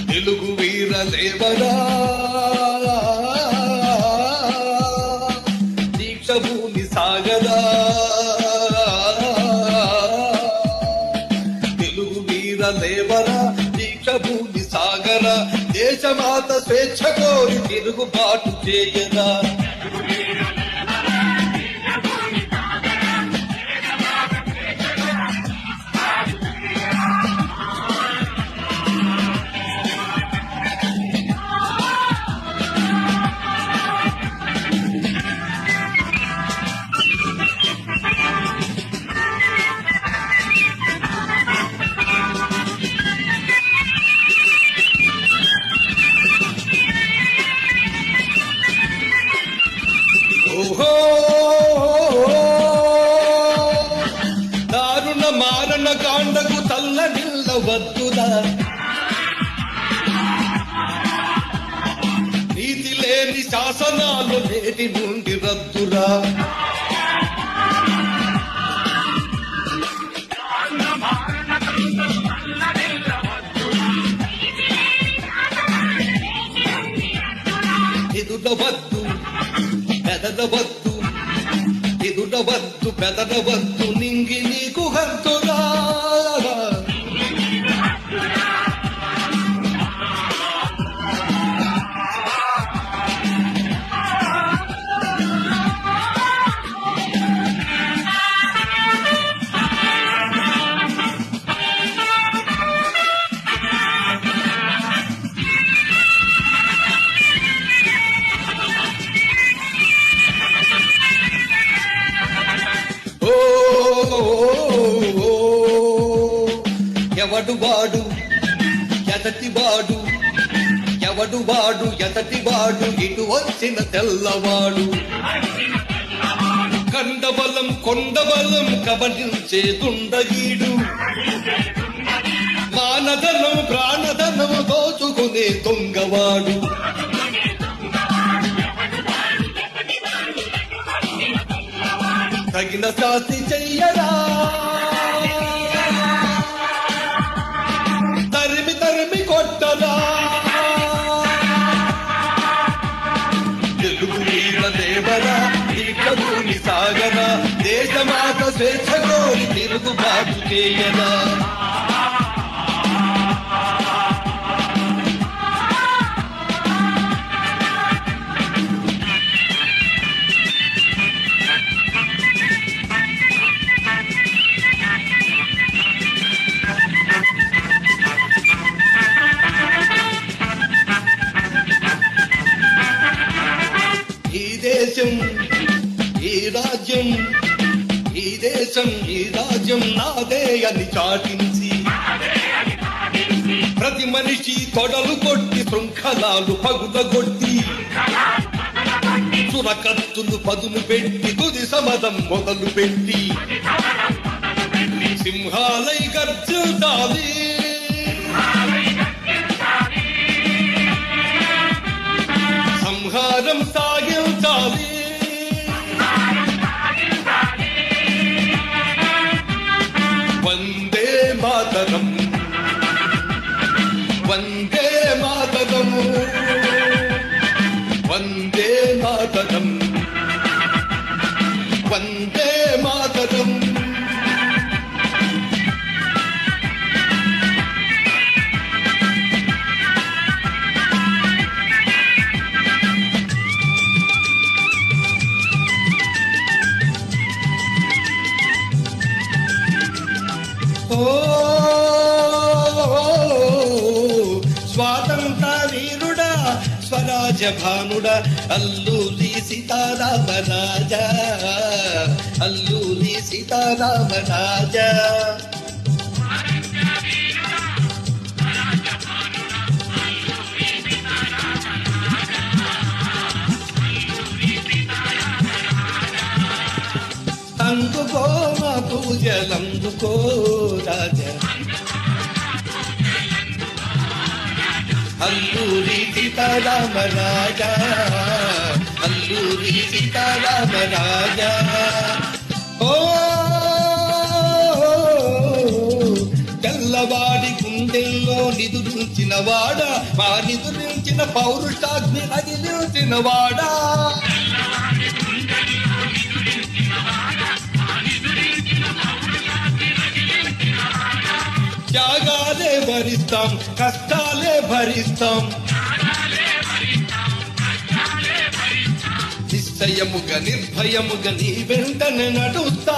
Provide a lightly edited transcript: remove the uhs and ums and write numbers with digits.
తెలుగు వీరలేవరా దీక్ష భూమి సాగరా తెలుగు వీరలేవరా దీక్ష భూమి సాగరా దేశమాత స్వేచ్ఛ కోరి తిరుగుబాటు చేయరా దారుణ మారణ కాండకు తల్ల నిల్లవద్దురా నీతి లేని శాసనాలు నేటి నుండి రద్దురా ఎదుటవద్దు పెదవద్దు ఎదుటవద్దు పెదవద్దు నింగి నీకు హద్దురా ఎవడు వాడు ఎదటివాడు ఎవడు వాడు ఎదటివాడు ఇటు వచ్చిన తెల్లవాడు కండబలం కొండబలం కబలించే దుండగీడు మానధనం ప్రాణధనం దోచుకునే దొంగవాడు తగిన శాస్తి చెయ్యరా తరిమి కొట్టరా తెలుగు వీరలేవరా దీక్ష భూమి సాగరా దేశమాత స్వేచ్ఛ కోరి తిరుగుబాటు చేయరా ఈ రాజ్యం ఈ దేశం ఈ రాజ్యం నాదే అని చాటించి ప్రతి మనిషి తొడలు కొట్టి శృంఖలాలు పగులగొట్టి సురకత్తులు పదులు పెట్టి తుది సమదం మొదలు పెట్టి సింహాలై గర్జించాలి సంహారం సాగించాలి వందే మాతరం వందే మాతరం వందే మాతరం వందే మాతరం స్వాతంత్ర వీరుడా స్వరాజ భానుడా అల్లూరి సీతారామ రాజా అల్లూరి సీతారామ రాజా అందుకో మా పూజలందుకో రాజా అల్లూరి సీతారామ రాజా అల్లూరి సీతారామరాజా. ఓ తెల్లవాడి గుండెల్లో నిదురించిన వాడా, మా నిదురించిన పౌరుషాగ్ని అగిలించిన వాడా. త్యాగాలే భరిస్తాం, కష్టాలే భరిస్తాం, నిశ్చయముగా నిర్భయముగా నీ వెంటనే నడుస్తా.